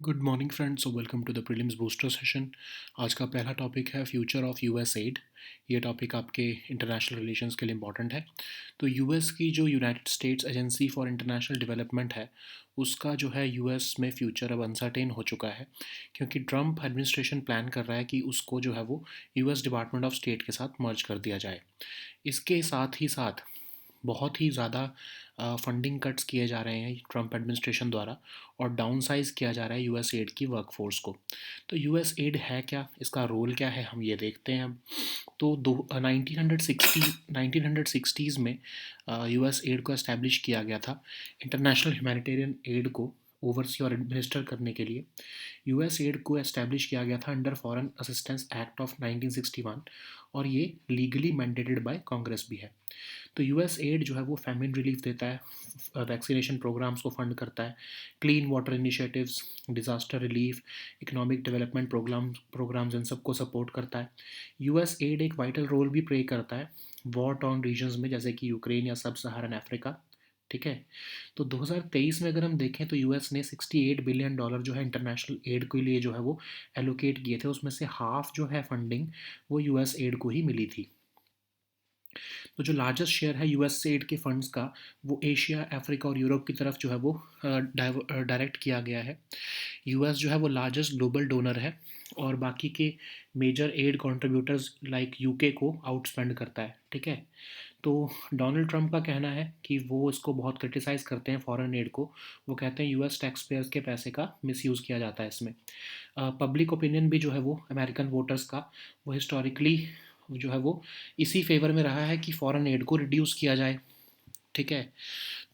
Good morning friends, welcome to the prelims booster session. आज का पहला टॉपिक है फ्यूचर ऑफ यूएस एड। ये टॉपिक आपके इंटरनेशनल रिलेशंस के लिए इम्पॉर्टेंट है। तो यूएस की जो United States agency for international development है, उसका जो है यूएस में फ्यूचर अब अनसर्टेन हो चुका है, क्योंकि ट्रम्प एडमिनिस्ट्रेशन प्लान कर रहा है कि उसको जो है वो यूएस डिपार्टमेंट ऑफ स्टेट के साथ मर्ज कर दिया जाए। इसके साथ ही साथ बहुत ही ज़्यादा फंडिंग कट्स किए जा रहे हैं ट्रम्प एडमिनिस्ट्रेशन द्वारा, और डाउन साइज़ किया जा रहा है यूएस एड की वर्कफोर्स को। तो यूएस एड है क्या, इसका रोल क्या है, हम ये देखते हैं अब। तो 1960s में यूएस एड को एस्टैब्लिश किया गया था, इंटरनेशनल ह्यूमैनिटेरियन एड को ओवरसी और एडमिनिस्टर करने के लिए। यूएस एड को एस्टैब्लिश किया गया था under foreign assistance act of 1961, और ये लीगली मैंडेटेड बाय कांग्रेस भी है। तो यूएस एड जो है वो फैमिन रिलीफ देता है, वैक्सीनेशन प्रोग्राम्स को फंड करता है, clean water initiatives, disaster relief, economic development programmes इन सबको सपोर्ट करता है। यूएस एड एक वाइटल रोल भी प्ले करता है वॉर टॉर्न रीजन्स में, जैसे कि यूक्रेन या सब सहारन अफ्रीका। ठीक है। तो 2023 में अगर हम देखें तो यूएस ने $68 बिलियन जो है इंटरनेशनल एड के लिए जो है वो एलोकेट किए थे। उसमें से हाफ जो है फंडिंग वो यूएस एड को ही मिली थी। तो जो लार्जेस्ट शेयर है यूएस एड के फंड्स का, वो एशिया, अफ्रीका और यूरोप की तरफ जो है वो डायरेक्ट किया गया है। यूएस जो है वो लार्जेस्ट ग्लोबल डोनर है, और बाकी के major aid contributors like UK को आउटस्पेंड करता है। ठीक है। तो डोनाल्ड ट्रंप का कहना है कि वो इसको बहुत क्रिटिसाइज़ करते हैं फॉरेन एड को। वो कहते हैं यूएस टैक्स पेयर्स के पैसे का मिसयूज़ किया जाता है इसमें। पब्लिक ओपिनियन भी जो है वो अमेरिकन वोटर्स का, वो हिस्टोरिकली जो है वो इसी फेवर में रहा है कि फॉरेन एड को रिड्यूस किया जाए। ठीक है।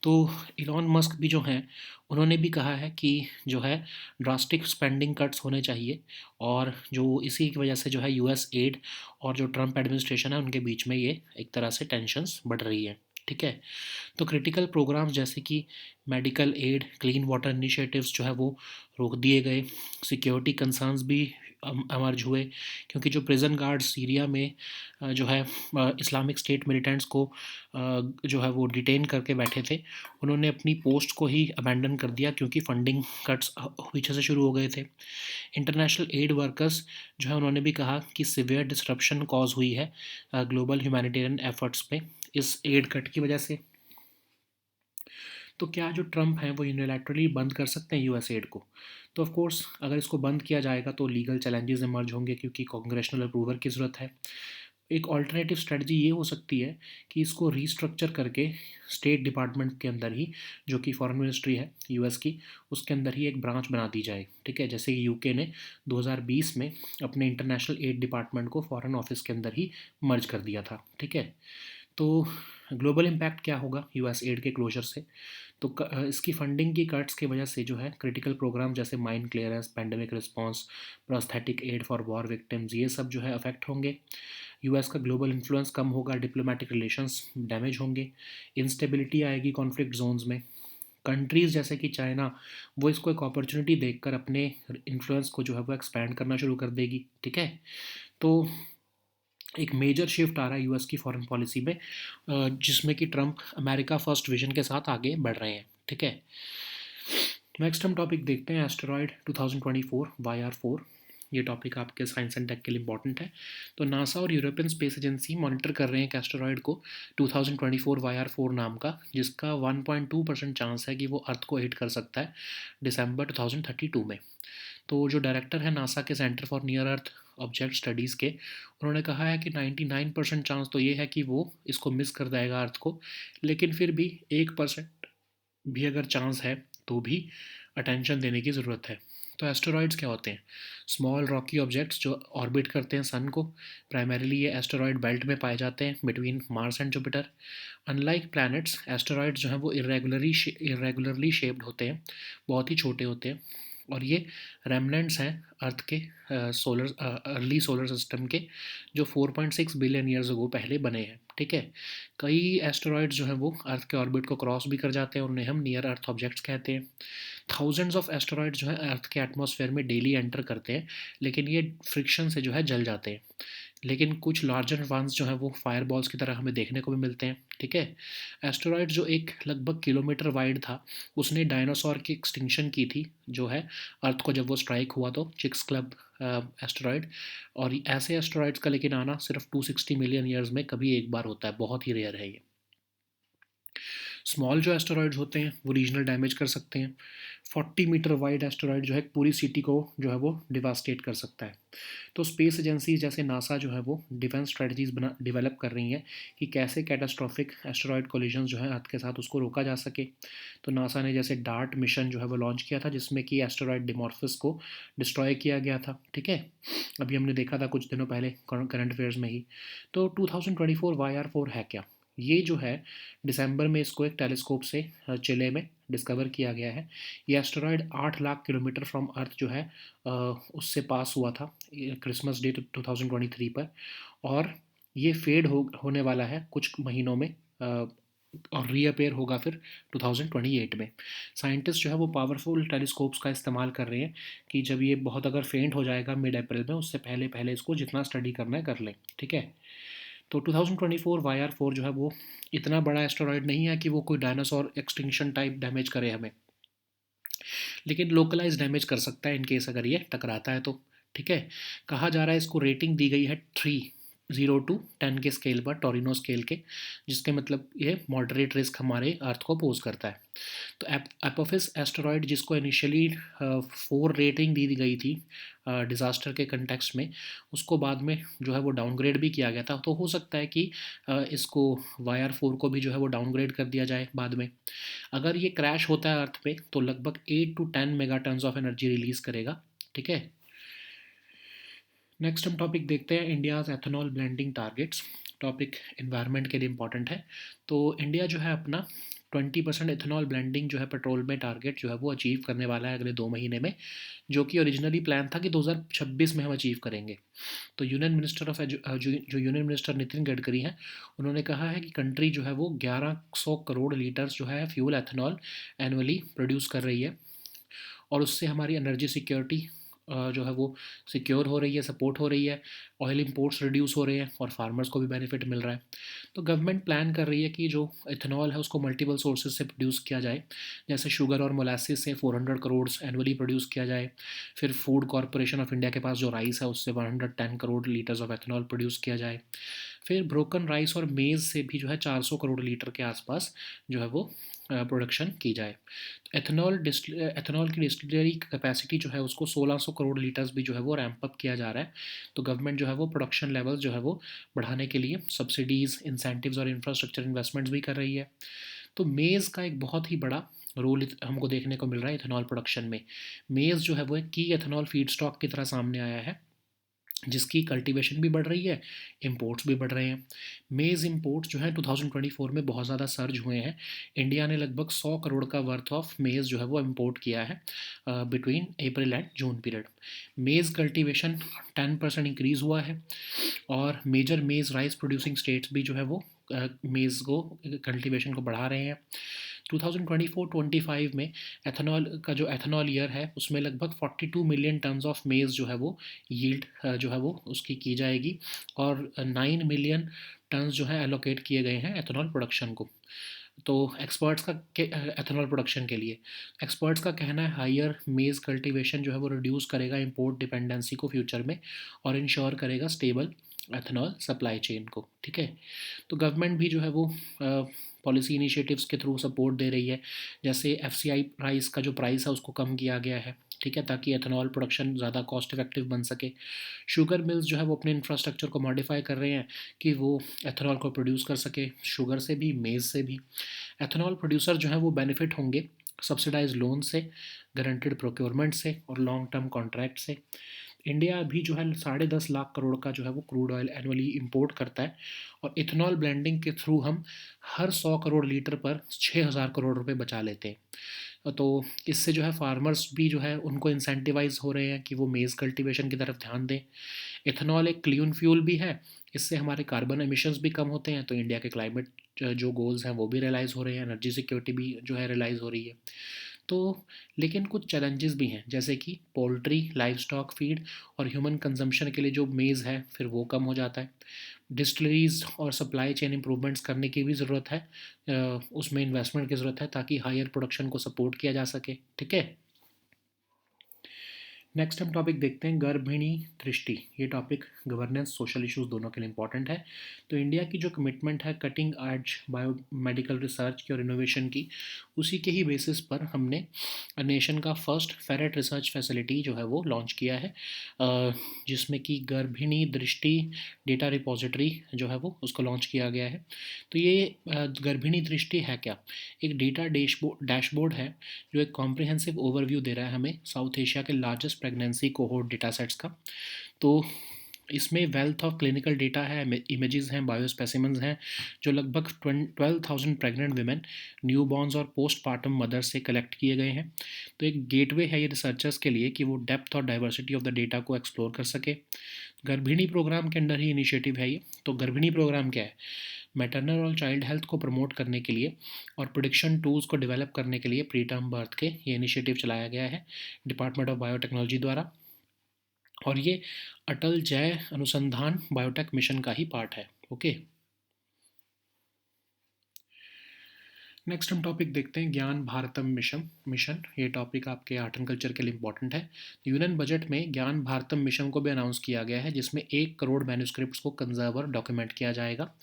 तो इलॉन मस्क भी जो हैं, उन्होंने भी कहा है कि जो है ड्रास्टिक स्पेंडिंग कट्स होने चाहिए, और जो इसी की वजह से जो है यूएस एड और जो ट्रम्प एडमिनिस्ट्रेशन है उनके बीच में ये एक तरह से टेंशन्स बढ़ रही है। ठीक है। तो क्रिटिकल प्रोग्राम्स जैसे कि medical aid, clean water initiatives जो है वो रोक दिए गए। सिक्योरिटी कंसर्न्स भी एमर्ज हुए, क्योंकि जो प्रिजन गार्ड सीरिया में जो है इस्लामिक स्टेट मिलिटेंट्स को जो है वो डिटेन करके बैठे थे, उन्होंने अपनी पोस्ट को ही अबैंडन कर दिया क्योंकि फंडिंग कट्स पीछे से शुरू हो गए थे। इंटरनेशनल एड वर्कर्स जो है, उन्होंने भी कहा कि सिवियर डिसरप्शन कॉज हुई है ग्लोबल ह्यूमैनिटेरियन एफर्ट्स में इस एड कट की वजह से। तो क्या जो ट्रम्प हैं वो यूनिलैटरली बंद कर सकते हैं यूएस एड को? तो ऑफ कोर्स अगर इसको बंद किया जाएगा तो लीगल चैलेंजेस इमर्ज होंगे, क्योंकि कांग्रेशनल अप्रूवल की ज़रूरत है। एक ऑल्टरनेटिव स्ट्रेटजी ये हो सकती है कि इसको रीस्ट्रक्चर करके स्टेट डिपार्टमेंट के अंदर ही, जो कि फॉरेन मिनिस्ट्री है यूएस की, उसके अंदर ही एक ब्रांच बना दी जाए। ठीक है। जैसे कि यूके ने 2020 में अपने इंटरनेशनल एड डिपार्टमेंट को फॉरेन ऑफिस के अंदर ही मर्ज कर दिया था। ठीक है। तो ग्लोबल इम्पैक्ट क्या होगा यूएस एड के क्लोजर से? तो इसकी फंडिंग की कट्स की वजह से जो है क्रिटिकल प्रोग्राम जैसे mine clearance, pandemic response, prosthetic aid for war victims, ये सब जो है अफेक्ट होंगे। यूएस का ग्लोबल इन्फ्लुएंस कम होगा, डिप्लोमेटिक रिलेशंस डैमेज होंगे, इंस्टेबिलिटी आएगी कॉन्फ्लिक्ट जोन्स में। कंट्रीज़ जैसे कि चाइना, वो इसको एक अपॉर्चुनिटी देखकर अपने इन्फ्लुएंस को जो है वो एक्सपैंड करना शुरू कर देगी। ठीक है। तो एक मेजर शिफ्ट आ रहा है यूएस की फॉरेन पॉलिसी में, जिसमें कि ट्रम्प अमेरिका फर्स्ट विजन के साथ आगे बढ़ रहे हैं। ठीक है। नेक्स्ट हम टॉपिक देखते हैं एस्टेरॉयड 2024 YR4। ये टॉपिक आपके साइंस एंड टेक के लिए इंपॉर्टेंट है। तो नासा और यूरोपियन स्पेस एजेंसी मॉनिटर कर रहे हैं एक एस्टेरॉयड को 2024 YR4 नाम का, जिसका 1.2% चांस है कि वो अर्थ को हिट कर सकता है दिसंबर 2032 में। तो जो डायरेक्टर है नासा के centre for near earth object studies के, उन्होंने कहा है कि 99% चांस तो ये है कि वो इसको मिस कर जाएगा अर्थ को, लेकिन फिर भी 1% भी अगर चांस है तो भी अटेंशन देने की ज़रूरत है। तो एस्टेरॉयड्स क्या होते हैं? स्मॉल रॉकी ऑब्जेक्ट्स जो ऑर्बिट करते हैं सन को। प्राइमरीली ये एस्टेरॉयड बेल्ट में पाए जाते हैं between Mars and Jupiter. Unlike planets, asteroids जो हैं वो इरेगुलरली शेप्ड होते हैं, बहुत ही छोटे होते हैं, और ये रेमनेंट्स हैं अर्थ के सोलर अर्ली सोलर सिस्टम के, जो 4.6 बिलियन ईयर्स अगो पहले बने हैं। ठीक है, कई एस्टेरॉयड्स जो हैं वो अर्थ के ऑर्बिट को क्रॉस भी कर जाते हैं, उन्हें हम नियर अर्थ ऑब्जेक्ट्स कहते हैं। थाउजेंड्स ऑफ एस्टेरॉयड्स जो है अर्थ के एटमॉस्फेयर में डेली एंटर करते हैं, लेकिन ये फ्रिक्शन से जो है जल जाते हैं। लेकिन कुछ लार्जर वंस जो हैं वो फायरबॉल्स की तरह हमें देखने को भी मिलते हैं। ठीक है, एस्टेरॉयड जो एक लगभग किलोमीटर वाइड था, उसने डायनासोर की एक्सटिंक्शन की थी, जो है अर्थ को जब वो स्ट्राइक हुआ तो चिक्स क्लब एस्टेरॉयड। और ऐसे एस्टेरॉयड्स का लेकिन आना सिर्फ 260 मिलियन ईयर्स में कभी एक बार होता है, बहुत ही रेयर है ये। स्मॉल जो एस्टेरॉयड्स होते हैं वो रीजनल डैमेज कर सकते हैं। 40 मीटर वाइड एस्टेरॉयड जो है पूरी सिटी को जो है वो डिवास्टेट कर सकता है। तो स्पेस एजेंसी जैसे नासा जो है वो डिफेंस स्ट्रेटजीज बना डेवलप कर रही हैं कि कैसे कैटास्ट्रॉफिक एस्टेरॉयड कोलिजन जो है अर्थ के साथ उसको रोका जा सके। तो नासा ने जैसे डार्ट मिशन जो है वो लॉन्च किया था, जिसमें कि एस्टेरॉयड डिमॉर्फिस को डिस्ट्रॉय किया गया था। ठीक है, अभी हमने देखा था कुछ दिनों पहले करंट अफेयर्स में ही। तो 2024 YR4 है क्या? ये जो है दिसंबर में इसको एक टेलीस्कोप से चिले में डिस्कवर किया गया है। ये एस्टेरॉयड 8 लाख किलोमीटर फ्रॉम अर्थ जो है उससे पास हुआ था क्रिसमस डे 2023 पर, और ये फेड होने वाला है कुछ महीनों में, और रीअपेयर होगा फिर 2028 में। साइंटिस्ट जो है वो पावरफुल टेलीस्कोप्स का इस्तेमाल कर रहे हैं कि जब ये बहुत अगर फेंट हो जाएगा मिड अप्रैल में, उससे पहले पहले इसको जितना स्टडी करना है कर लें। ठीक है, तो 2024 YR4 जो है वो इतना बड़ा एस्टेरॉयड नहीं है कि वो कोई डायनासोर एक्सटिंक्शन टाइप डैमेज करे हमें, लेकिन लोकलाइज डैमेज कर सकता है इन केस अगर ये टकराता है तो। ठीक है, कहा जा रहा है इसको रेटिंग दी गई है 3 0 to 10 के स्केल पर, टोरिनो स्केल के, जिसके मतलब ये मॉडरेट रिस्क हमारे अर्थ को पोज करता है। तो एपोफिस एस्टेरॉयड जिसको इनिशियली 4 रेटिंग दी गई थी डिज़ास्टर के कंटेक्स्ट में, उसको बाद में जो है वो डाउनग्रेड भी किया गया था। तो हो सकता है कि इसको YR4 को भी जो है वो डाउनग्रेड कर दिया जाए बाद में। अगर ये क्रैश होता है अर्थ पे तो लगभग 8 to 10 मेगाटन्स ऑफ एनर्जी रिलीज़ करेगा। ठीक है, नेक्स्ट हम टॉपिक देखते हैं India's ethanol blending targets. Topic environment के लिए इंपॉर्टेंट है। तो इंडिया जो है अपना 20% एथेनॉल ब्लेंडिंग जो है पेट्रोल में टारगेट जो है वो अचीव करने वाला है अगले 2 महीने में, जो कि ओरिजिनली प्लान था कि 2026 में हम अचीव करेंगे। तो यूनियन मिनिस्टर जो यूनियन मिनिस्टर नितिन गडकरी हैं, उन्होंने कहा है कि कंट्री जो है वो 1100 करोड़ लीटर्स जो है फ्यूल एथेनॉल एनुअली प्रोड्यूस कर रही है, और उससे हमारी एनर्जी सिक्योरिटी जो है वो सिक्योर हो रही है, सपोर्ट हो रही है, ऑयल इंपोर्ट्स रिड्यूस हो रहे हैं और फार्मर्स को भी बेनिफिट मिल रहा है। तो गवर्नमेंट प्लान कर रही है कि जो इथेनॉल है उसको मल्टीपल सोर्सेज से प्रोड्यूस किया जाए, जैसे शुगर और मोलासिस से 400 करोड़ एनुअली प्रोड्यूस किया जाए। फिर फूड कॉरपोरेशन ऑफ इंडिया के पास जो राइस है उससे 110 crore litres of ethanol produce किया जाए। फिर ब्रोकन राइस और मेज़ से भी जो है 400 करोड़ लीटर के आसपास जो है वो प्रोडक्शन की जाए। एथेनॉल की डिस्टिलरी कैपेसिटी जो है उसको 1600 करोड़ लीटर्स भी जो है वो रैंप अप किया जा रहा है। तो गवर्नमेंट जो है वो प्रोडक्शन लेवल जो है वो बढ़ाने के लिए सब्सिडीज़, इंसेंटिव्स और इंफ्रास्ट्रक्चर इन्वेस्टमेंट्स भी कर रही है। तो मेज़ का एक बहुत ही बड़ा रोल हमको देखने को मिल रहा है इथेनॉल प्रोडक्शन में। मेज़ जो है वो एक की एथेनॉल फीड स्टॉक की तरह सामने आया है, जिसकी कल्टीवेशन भी बढ़ रही है, इंपोर्ट्स भी बढ़ रहे हैं। मेज़ इंपोर्ट्स जो है 2024 में बहुत ज़्यादा सर्ज हुए हैं। इंडिया ने लगभग 100 करोड़ का वर्थ ऑफ मेज़ जो है वो इंपोर्ट किया है between April and June period. मेज़ कल्टीवेशन 10% इंक्रीज़ हुआ है, और मेजर मेज़ राइस प्रोड्यूसिंग स्टेट्स भी जो है वो मेज़ को कल्टीवेशन को बढ़ा रहे हैं। 2024-25 में एथेनॉल का जो एथेनॉल ईयर है उसमें लगभग 42 मिलियन टन्स ऑफ मेज़ जो है वो यील्ड जो है वो उसकी की जाएगी, और 9 मिलियन टन्स जो है एलोकेट किए गए हैं एथेनॉल प्रोडक्शन को। तो एक्सपर्ट्स का एथेनॉल प्रोडक्शन के लिए एक्सपर्ट्स का कहना है हायर मेज़ कल्टीवेशन जो है वो रिड्यूस करेगा इंपोर्ट डिपेंडेंसी को फ्यूचर में, और इंश्योर करेगा स्टेबल एथेनॉल सप्लाई चेन को। ठीक है, तो गवर्नमेंट भी जो है वो पॉलिसी इनिशिएटिव्स के थ्रू सपोर्ट दे रही है, जैसे FCI राइस का जो प्राइस है उसको कम किया गया है। ठीक है, ताकि एथेनॉल प्रोडक्शन ज़्यादा कॉस्ट इफेक्टिव बन सके। शुगर मिल्स जो है वो अपने इंफ्रास्ट्रक्चर को मॉडिफाई कर रहे हैं कि वो एथेनॉल को प्रोड्यूस कर सके, शुगर से भी, मेज़ से भी। एथेनॉल प्रोड्यूसर जो है वो बेनिफिट होंगे सब्सिडाइज लोन से, गारंटेड प्रोक्योरमेंट से और लॉन्ग टर्म कॉन्ट्रैक्ट से। इंडिया अभी जो है 10.5 लाख करोड़ का जो है वो क्रूड ऑयल एनुअली इंपोर्ट करता है, और इथेनॉल ब्लेंडिंग के थ्रू हम हर 100 करोड़ लीटर पर 6,000 करोड़ रुपए बचा लेते हैं। तो इससे जो है फार्मर्स भी जो है उनको इंसेंटिवाइज हो रहे हैं कि वो मेज़ कल्टीवेशन की तरफ ध्यान दें। इथेनॉल एक क्लीन फ्यूल भी है, इससे हमारे कार्बन एमिशंस भी कम होते हैं, तो इंडिया के क्लाइमेट जो गोल्स हैं वो भी रियलाइज़ हो रहे हैं, एनर्जी सिक्योरिटी भी जो है रियलाइज़ हो रही है। तो लेकिन कुछ चैलेंजेस भी हैं, जैसे कि पोल्ट्री, लाइव स्टॉक फीड और ह्यूमन कंजम्पशन के लिए जो मेज़ है फिर वो कम हो जाता है। डिस्टिलरीज और सप्लाई चेन इंप्रूवमेंट्स करने की भी ज़रूरत है, उसमें इन्वेस्टमेंट की ज़रूरत है ताकि हायर प्रोडक्शन को सपोर्ट किया जा सके। ठीक है। नेक्स्ट हम टॉपिक देखते हैं गर्भिणी दृष्टि। ये टॉपिक गवर्नेंस सोशल इश्यूज दोनों के लिए इंपॉर्टेंट है। तो इंडिया की जो कमिटमेंट है कटिंग एज बायोमेडिकल रिसर्च की और इनोवेशन की, उसी के ही बेसिस पर हमने नेशन का फर्स्ट फेरेट रिसर्च फैसिलिटी जो है वो लॉन्च किया है, जिसमें कि गर्भिणी दृष्टि डेटा रिपोजिटरी जो है वो उसको लॉन्च किया गया है। तो ये गर्भिणी दृष्टि है क्या? एक डेटा डैशबोर्ड है जो एक कॉम्प्रिहेंसिव ओवरव्यू दे रहा है हमें साउथ एशिया के largest pregnancy cohort data sets का। तो इसमें वेल्थ ऑफ क्लिनिकल डेटा है, इमेजेस हैं, बायोस्पेसिमन्स हैं, जो लगभग 12,000 प्रेग्नेंट विमेन, न्यू बॉर्न्स और पोस्ट पार्टम मदर्स से कलेक्ट किए गए हैं। तो एक गेटवे है ये रिसर्चर्स के लिए कि वो डेप्थ और डाइवर्सिटी ऑफ द डेटा को एक्सप्लोर कर सके। गर्भिणी प्रोग्राम के अंडर ही इनिशिएटिव है ये। तो गर्भिणी प्रोग्राम क्या है? मैटरनल और चाइल्ड हेल्थ को प्रमोट करने के लिए और प्रोडिक्शन टूल्स को डेवलप करने के लिए प्री टर्म बर्थ के ये इनिशिएटिव चलाया गया है डिपार्टमेंट ऑफ बायोटेक्नोलॉजी द्वारा, और ये अटल जय अनुसंधान बायोटेक मिशन का ही पार्ट है। ओके। नेक्स्ट हम टॉपिक देखते हैं ज्ञान भारतम मिशन मिशन ये टॉपिक आपके आर्ट एंड कल्चर के लिए इंपॉर्टेंट है। यूनियन बजट में ज्ञान भारतम मिशन को भी अनाउंस किया गया है, जिसमें 1 करोड़ मैन्यूस्क्रिप्ट्स को कंजर्व और डॉक्यूमेंट किया जाएगा।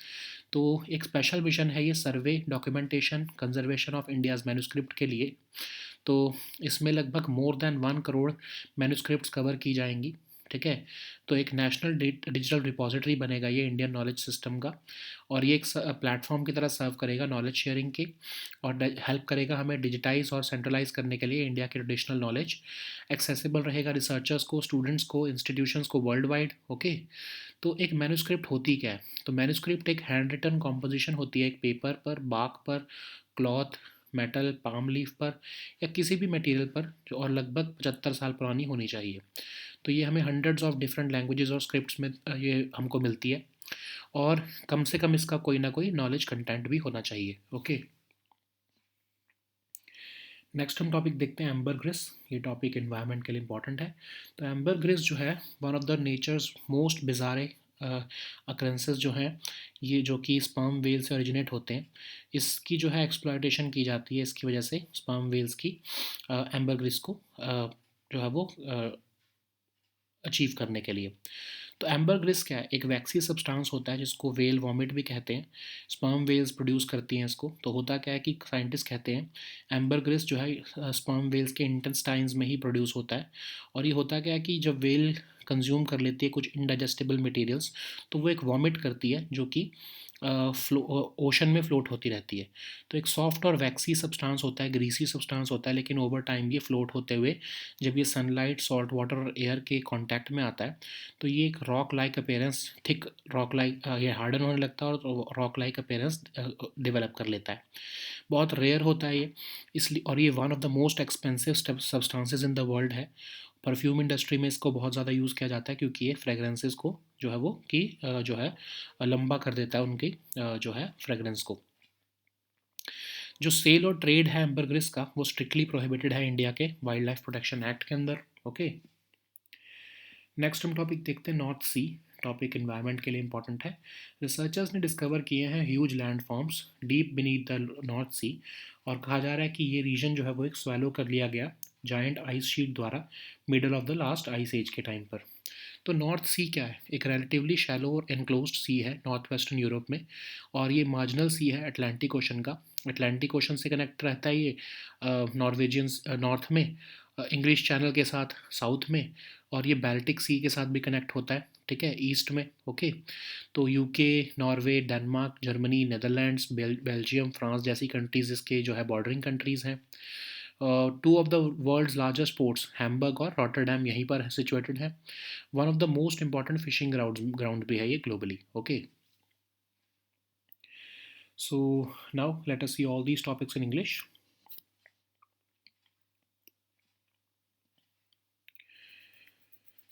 तो एक स्पेशल मिशन है ये survey, documentation, conservation of India's manuscript के लिए। तो इसमें लगभग more than 1 crore manuscripts cover की जाएंगी। ठीक है। तो एक नेशनल डिजिटल रिपॉजिटरी बनेगा ये इंडियन नॉलेज सिस्टम का, और ये एक प्लेटफॉर्म की तरह सर्व करेगा नॉलेज शेयरिंग की, और हेल्प करेगा हमें डिजिटाइज और सेंट्रलाइज करने के लिए इंडिया की ट्रेडिशनल नॉलेज। एक्सेसिबल रहेगा रिसर्चर्स को, स्टूडेंट्स को, इंस्टीट्यूशंस को वर्ल्ड वाइड। ओके। तो एक मैन्यूस्क्रिप्ट होती क्या है? तो मैन्यूस्क्रिप्ट एक हैंड रिटन कॉम्पोजिशन होती है, एक पेपर पर, बाक पर, क्लॉथ, मेटल, पाम लीफ पर या किसी भी मटेरियल पर, जो और लगभग 75 साल पुरानी होनी चाहिए। तो ये हमें हंड्रेड्स ऑफ डिफरेंट लैंग्वेजेस और स्क्रिप्ट्स में ये हमको मिलती है, और कम से कम इसका कोई ना कोई नॉलेज कंटेंट भी होना चाहिए। ओके। नेक्स्ट हम टॉपिक देखते हैं एम्बर ग्रिस। ये टॉपिक एनवायरनमेंट के लिए इंपॉर्टेंट है। तो एम्बर ग्रिस जो है one of the natures most बिजारे occurrences जो हैं, ये जो कि स्पर्म वेल से ओरिजिनेट होते हैं, इसकी जो है एक्सप्लॉयटेशन की जाती है इसकी वजह से स्पर्म वेल्स की एम्बर ग्रिस को जो है वो अचीव करने के लिए। तो एम्बर ग्रिस क्या है? एक वैक्सी सब्सटेंस होता है जिसको वेल वॉमिट भी कहते हैं। स्पर्म वेल्स प्रोड्यूस करती हैं इसको। तो होता क्या है कि साइंटिस्ट कहते हैं एम्बर ग्रिस जो है स्पर्म वेल्स के इंटेस्टाइन्स में ही प्रोड्यूस होता है। और ये होता क्या है कि जब वेल कंज्यूम कर लेती है कुछ इनडाइजेस्टेबल मटेरियल्स, तो वो एक वॉमिट करती है जो कि ओशन में फ्लोट होती रहती है। तो एक सॉफ्ट और वैक्सी सब्सटेंस होता है, ग्रीसी सब्सटेंस होता है, लेकिन ओवर टाइम ये फ्लोट होते हुए जब ये सनलाइट, सॉल्ट वाटर और एयर के कांटेक्ट में आता है, तो ये एक rock like appearance, thick rock like, ये हार्डन होने लगता है और रॉक लाइक अपीयरेंस डेवलप कर लेता है। बहुत रेयर होता है ये, इसलिए, और ये one of the most expensive substances in the world है। परफ्यूम इंडस्ट्री में इसको बहुत ज़्यादा यूज़ किया जाता है क्योंकि ये फ्रेगरेंसेस को जो है वो कि जो है लंबा कर देता है उनकी जो है फ्रेगरेंस को। जो सेल और ट्रेड है एम्बरग्रिस का वो स्ट्रिक्टली प्रोहिबिटेड है इंडिया के वाइल्ड लाइफ प्रोटेक्शन एक्ट के अंदर। ओके। नेक्स्ट हम टॉपिक देखते हैं नॉर्थ सी। टॉपिक इन्वायरमेंट के लिए इंपॉर्टेंट है। रिसर्चर्स ने डिस्कवर किए हैं huge land forms deep beneath the North Sea, और कहा जा रहा है कि ये रीजन जो है वो एक स्वेलो कर लिया गया जाइंट आइस शीट द्वारा middle of the last ice age के टाइम पर। तो नॉर्थ सी क्या है? एक रिलेटिवली शैलो और एनक्लोज्ड सी है नॉर्थ वेस्टर्न यूरोप में, और ये मार्जिनल सी है अटलांटिक ओशन का। अटलांटिक ओशन से कनेक्ट रहता है ये नॉर्वेजियन नॉर्थ में, इंग्लिश चैनल के साथ साउथ में, और ये बाल्टिक सी के साथ भी कनेक्ट होता है। ठीक है, ईस्ट में। ओके। तो UK, Norway, Denmark, Germany, Netherlands, Belgium, France जैसी कंट्रीज़ इसके जो है बॉर्डरिंग कंट्रीज़ हैं। Two of the world's largest ports Hamburg और रॉटरडैम यहीं पर सिचुएटेड है। One of the most important fishing ground भी है ये globally. Okay. So now let us see all these topics in English.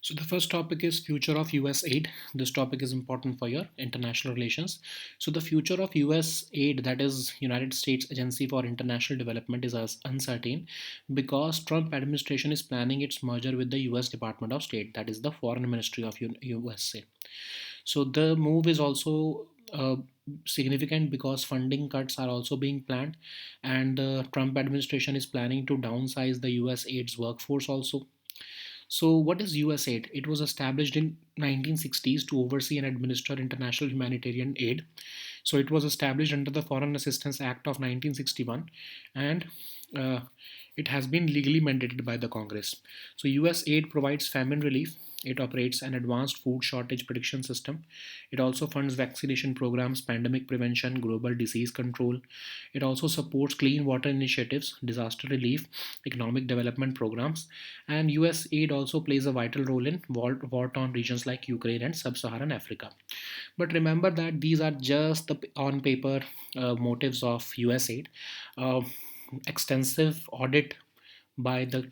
So the first topic is future of US aid. This topic is important for your international relations. So the future of US aid, that is United States Agency for International Development, is as uncertain because Trump administration is planning its merger with the US Department of State, that is the Foreign Ministry of USA. So the move is also significant because funding cuts are also being planned, and the Trump administration is planning to downsize the US aid's workforce also. So, what is USAID? It was established in 1960s to oversee and administer international humanitarian aid. So, it was established under the Foreign Assistance Act of 1961, and uh, it has been legally mandated by the Congress. So, USAID provides famine relief. It operates an advanced food shortage prediction system. It also funds vaccination programs, pandemic prevention, global disease control. It also supports clean water initiatives, disaster relief, economic development programs, and US aid also plays a vital role in war torn regions like Ukraine and sub Saharan Africa. But remember that these are just the on paper motives of US aid. Uh, Extensive audit by the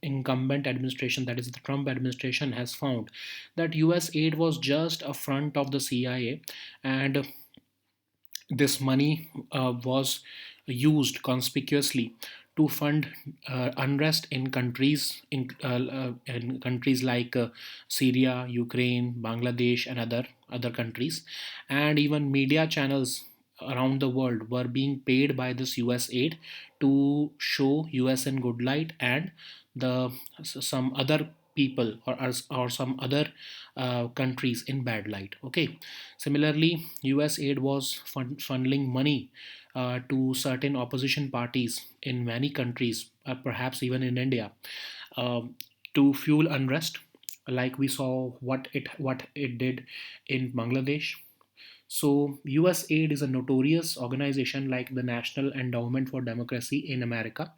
incumbent administration, that is the Trump administration, has found that US aid was just a front of the CIA, and this money was used conspicuously to fund unrest in countries like Syria, Ukraine, Bangladesh, and other countries, and even media channels around the world were being paid by this US aid to show US in good light, and the some other people, or some other countries in bad light. Okay. Similarly, US aid was funneling money to certain opposition parties in many countries, perhaps even in India, um, to fuel unrest, like we saw what it did in Bangladesh. So, USAID is a notorious organization like the National Endowment for Democracy in America,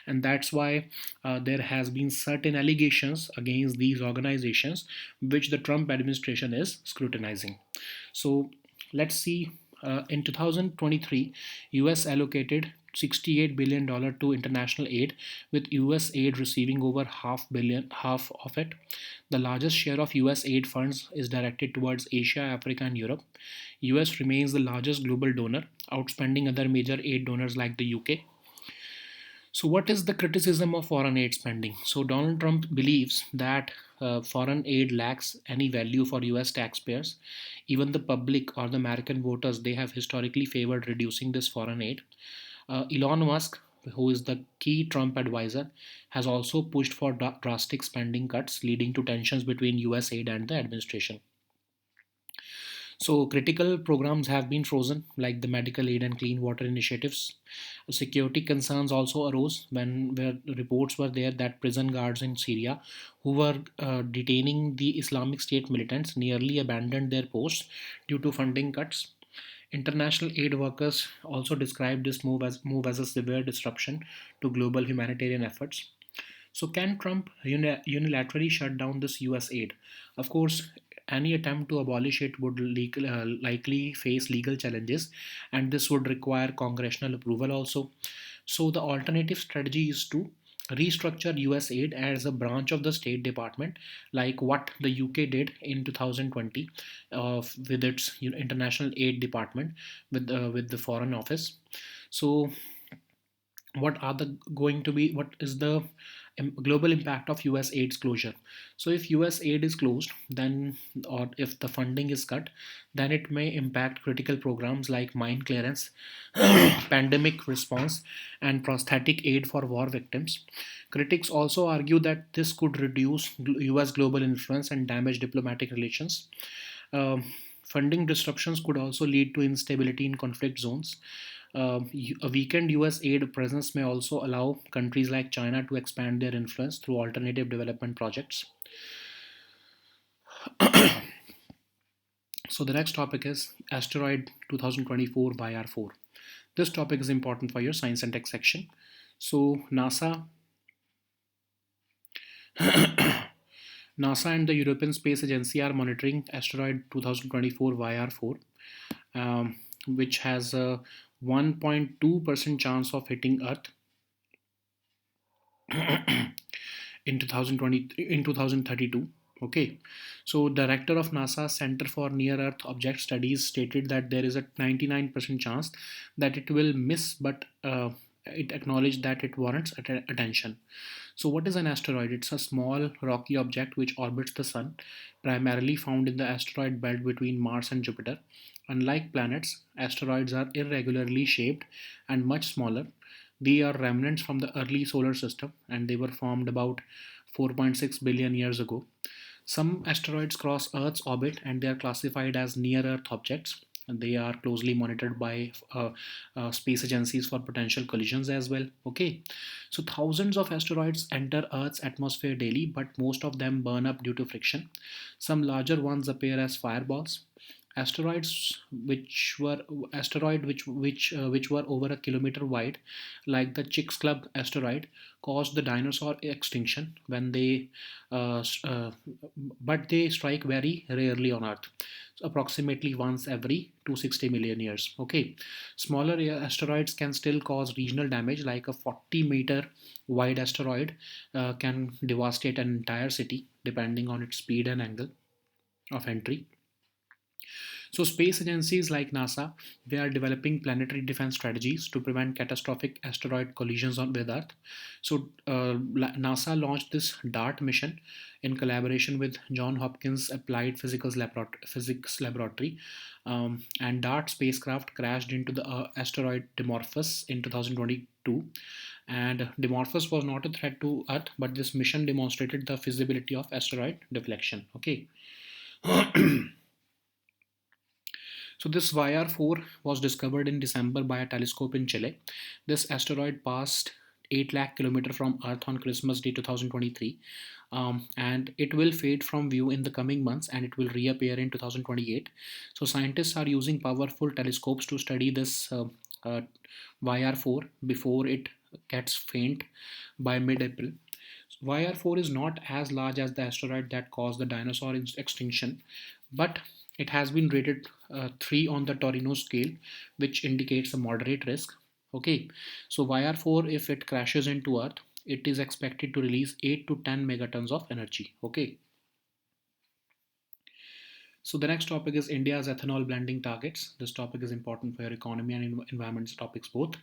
and that's why there has been certain allegations against these organizations, which the Trump administration is scrutinizing. So, let's see. In 2023, US allocated $68 billion to international aid, with US aid receiving over half of it. The largest share of US aid funds is directed towards Asia, Africa, and Europe. US remains the largest global donor, outspending other major aid donors like the UK. So, what is the criticism of foreign aid spending? So, Donald Trump believes that foreign aid lacks any value for US taxpayers. Even the public or the American voters, they have historically favored reducing this foreign aid. Elon Musk, who is the key Trump advisor, has also pushed for drastic spending cuts, leading to tensions between US aid and the administration. So, critical programs have been frozen, like the medical aid and clean water initiatives. Security concerns also arose when where reports were there that prison guards in Syria, who were detaining the Islamic State militants, nearly abandoned their posts due to funding cuts. International aid workers also described this move as a severe disruption to global humanitarian efforts. So, can Trump unilaterally shut down this US aid? Of course, any attempt to abolish it would likely face legal challenges, and this would require congressional approval also. So, the alternative strategy is to restructure US aid as a branch of the State Department, like what the UK did in 2020 with its international aid department with the Foreign Office. So, what is the global impact of US aid's closure? So if US aid is closed, then, or if the funding is cut, then it may impact critical programs like mine clearance, pandemic response, and prosthetic aid for war victims. Critics also argue that this could reduce US global influence and damage diplomatic relations. um, Funding disruptions could also lead to instability in conflict zones. A weakened US aid presence may also allow countries like China to expand their influence through alternative development projects. So, the next topic is Asteroid 2024 YR4. This topic is important for your science and tech section. So, NASA and the European Space Agency are monitoring asteroid 2024 YR4, which has a 1.2% chance of hitting Earth. in 2020 in 2032. Okay, so director of NASA Center for Near Earth Object Studies stated that there is a 99% chance that it will miss, but it acknowledged that it warrants attention. So what is an asteroid? It's a small rocky object which orbits the sun, primarily found in the asteroid belt between Mars and Jupiter. Unlike planets, asteroids are irregularly shaped and much smaller. They are remnants from the early solar system, and they were formed about 4.6 billion years ago. Some asteroids cross Earth's orbit and they are classified as near Earth objects. And they are closely monitored by space agencies for potential collisions as well. Okay, so thousands of asteroids enter Earth's atmosphere daily, but most of them burn up due to friction. Some larger ones appear as fireballs. Asteroids which were over a kilometer wide, like the Chicxulub asteroid, caused the dinosaur extinction when but they strike very rarely on Earth, so approximately once every 260 million years. Okay, smaller asteroids can still cause regional damage, like a 40-meter wide asteroid can devastate an entire city depending on its speed and angle of entry. So space agencies like NASA, they are developing planetary defense strategies to prevent catastrophic asteroid collisions with Earth. So NASA launched this DART mission in collaboration with John Hopkins Applied Physics Laboratory. And DART spacecraft crashed into the asteroid Dimorphos in 2022. And Dimorphos was not a threat to Earth, but this mission demonstrated the feasibility of asteroid deflection. Okay. So this YR4 was discovered in December by a telescope in Chile. This asteroid passed 8 lakh kilometers from Earth on Christmas Day 2023, and it will fade from view in the coming months and it will reappear in 2028. So scientists are using powerful telescopes to study this YR4 before it gets faint by mid-April. YR4 is not as large as the asteroid that caused the dinosaur extinction, but it has been rated 3 on the Torino scale, which indicates a moderate risk. Okay, so YR4, if it crashes into Earth, it is expected to release 8 to 10 megatons of energy. Okay, so the next topic is India's ethanol blending targets. This topic is important for your economy and environment topics both.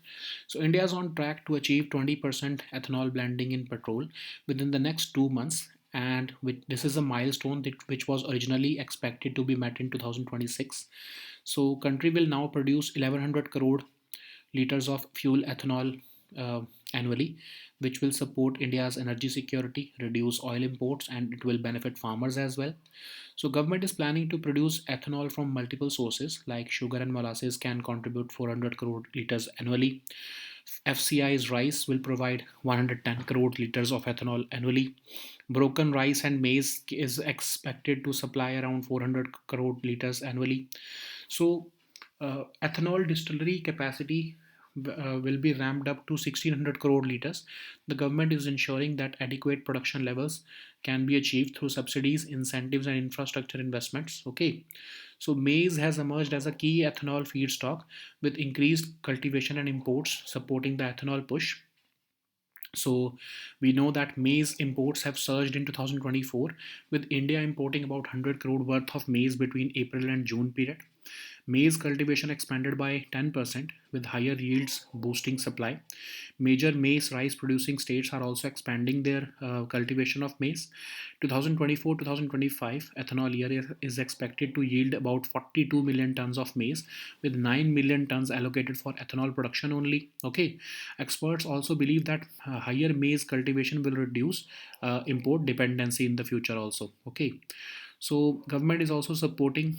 So India is on track to achieve 20% ethanol blending in petrol within the next 2 months. And this is a milestone which was originally expected to be met in 2026. So country will now produce 1100 crore liters of fuel ethanol uh, annually, which will support India's energy security, reduce oil imports, and it will benefit farmers as well. So government is planning to produce ethanol from multiple sources like sugar and molasses can contribute 400 crore liters annually. FCI's rice will provide 110 crore liters of ethanol annually. Broken rice and maize is expected to supply around 400 crore liters annually. So ethanol distillery capacity will be ramped up to 1600 crore liters. The government is ensuring that adequate production levels can be achieved through subsidies, incentives, and infrastructure investments. Okay, so maize has emerged as a key ethanol feedstock with increased cultivation and imports supporting the ethanol push. So we know that maize imports have surged in 2024, with India importing about 100 crore worth of maize between April and June period. Maize cultivation expanded by 10% with higher yields boosting supply. Major maize rice producing states are also expanding their cultivation of maize. 2024-2025 ethanol year is expected to yield about 42 million tons of maize with 9 million tons allocated for ethanol production only. Okay, experts also believe that higher maize cultivation will reduce import dependency in the future also. Okay, so government is also supporting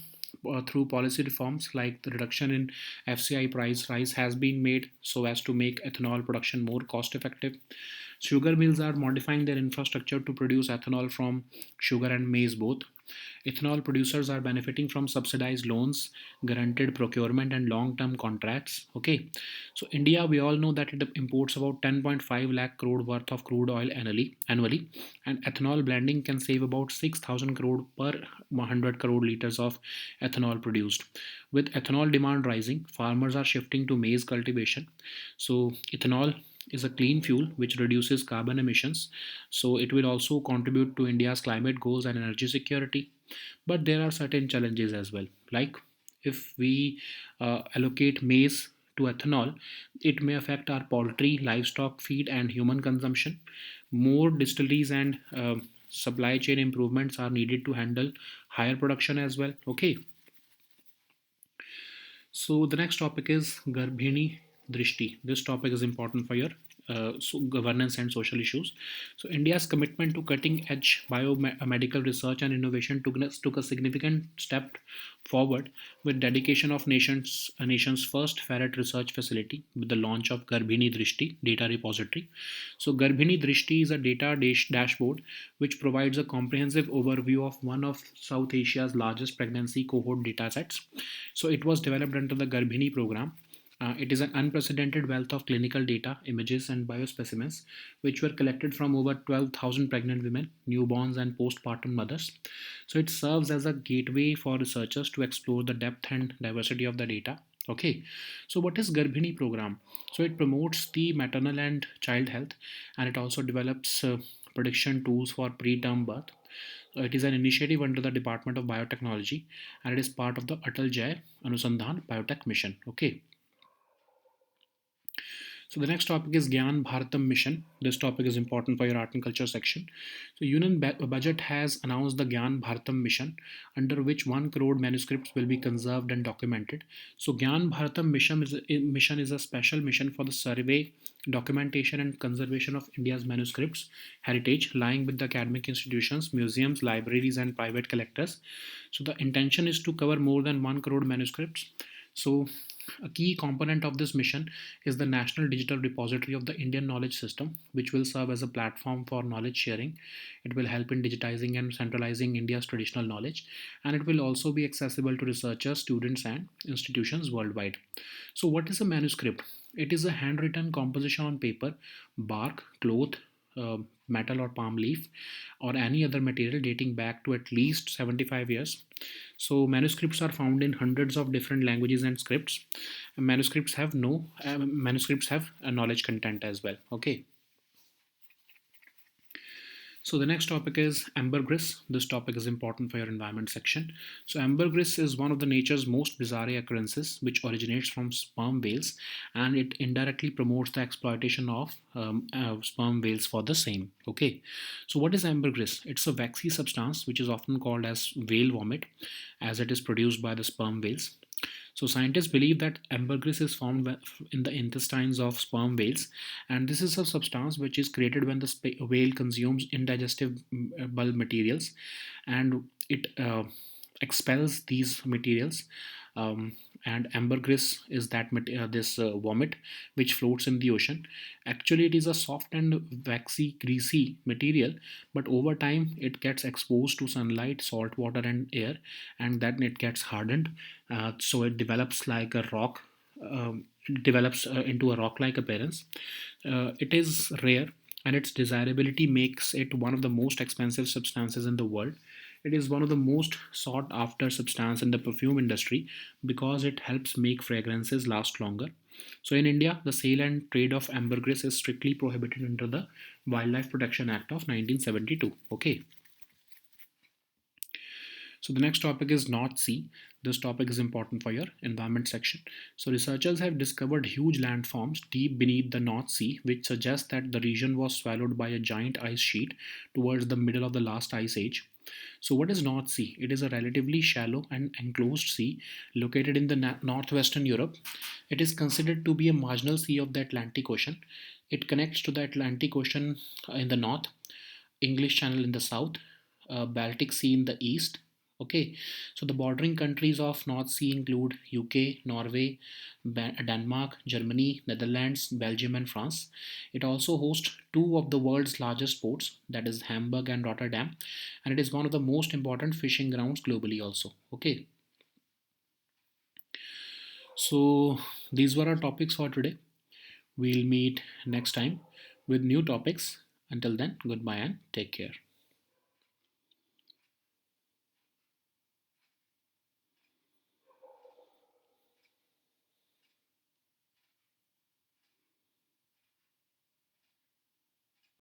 through policy reforms like the reduction in FCI price rise has been made so as to make ethanol production more cost effective. Sugar mills are modifying their infrastructure to produce ethanol from sugar and maize both. Ethanol producers are benefiting from subsidized loans, guaranteed procurement, and long term contracts. Okay, so India, we all know that it imports about 10.5 lakh crore worth of crude oil annually, and ethanol blending can save about 6,000 crore per 100 crore liters of ethanol produced. With ethanol demand rising, farmers are shifting to maize cultivation. So ethanol is a clean fuel which reduces carbon emissions. So it will also contribute to India's climate goals and energy security. But there are certain challenges as well. Like if we allocate maize to ethanol, it may affect our poultry, livestock feed, and human consumption. More distilleries and supply chain improvements are needed to handle higher production as well. Okay, so the next topic is Garbhini Drishti. This topic is important for your governance and social issues. So India's commitment to cutting-edge biomedical research and innovation took a significant step forward with dedication of nation's first ferret research facility with the launch of Garbhini Drishti data repository. So Garbhini Drishti is a dashboard which provides a comprehensive overview of one of South Asia's largest pregnancy cohort datasets. So it was developed under the Garbhini program. It is an unprecedented wealth of clinical data, images, and biospecimens, which were collected from over 12,000 pregnant women, newborns, and postpartum mothers. So it serves as a gateway for researchers to explore the depth and diversity of the data. Okay, so what is Garbhini program? So it promotes the maternal and child health, and it also develops prediction tools for preterm birth. It is an initiative under the Department of Biotechnology, and it is part of the Atal Jai Anusandhan Biotech Mission. Okay. So the next topic is Gyan Bharatam Mission. This topic is important for your art and culture section. So Union Budget has announced the Gyan Bharatam Mission, under which 1 crore manuscripts will be conserved and documented. So Gyan Bharatam mission is a special mission for the survey, documentation, and conservation of India's manuscripts heritage, lying with the academic institutions, museums, libraries, and private collectors. So the intention is to cover more than 1 crore manuscripts. So a key component of this mission is the National Digital Repository of the Indian Knowledge System, which will serve as a platform for knowledge sharing. It will help in digitizing and centralizing India's traditional knowledge, and it will also be accessible to researchers, students, and institutions worldwide. So, what is a manuscript? It is a handwritten composition on paper, bark, cloth, metal or palm leaf, or any other material dating back to at least 75 years. So manuscripts are found in hundreds of different languages and scripts. Manuscripts have a knowledge content as well. Okay. So the next topic is ambergris. This topic is important for your environment section. So ambergris is one of the nature's most bizarre occurrences, which originates from sperm whales, and it indirectly promotes the exploitation of sperm whales for the same. Okay. So what is ambergris? It's a waxy substance which is often called as whale vomit, as it is produced by the sperm whales. So scientists believe that ambergris is found in the intestines of sperm whales, and this is a substance which is created when the whale consumes indigestible materials, and it expels these materials. And ambergris is this vomit which floats in the ocean. Actually, it is a soft and waxy, greasy material, but over time it gets exposed to sunlight, salt water, and air, and then it gets hardened. So it develops like a rock. It develops into a rock-like appearance. It is rare, and its desirability makes it one of the most expensive substances in the world. It is one of the most sought after substance in the perfume industry because it helps make fragrances last longer. So in India, the sale and trade of ambergris is strictly prohibited under the Wildlife Protection Act of 1972. Okay. So the next topic is North Sea. This topic is important for your environment section. So researchers have discovered huge landforms deep beneath the North Sea, which suggests that the region was swallowed by a giant ice sheet towards the middle of the last ice age. So what is North Sea? It is a relatively shallow and enclosed sea located in the northwestern Europe. It is considered to be a marginal sea of the Atlantic Ocean. It connects to the Atlantic Ocean in the north, English Channel in the south, Baltic Sea in the east. Okay, so the bordering countries of North Sea include UK, Norway, Denmark, Germany, Netherlands, Belgium, and France. It also hosts two of the world's largest ports, that is Hamburg and Rotterdam, and it is one of the most important fishing grounds globally also. Okay, so these were our topics for today. We'll meet next time with new topics. Until then, goodbye and take care.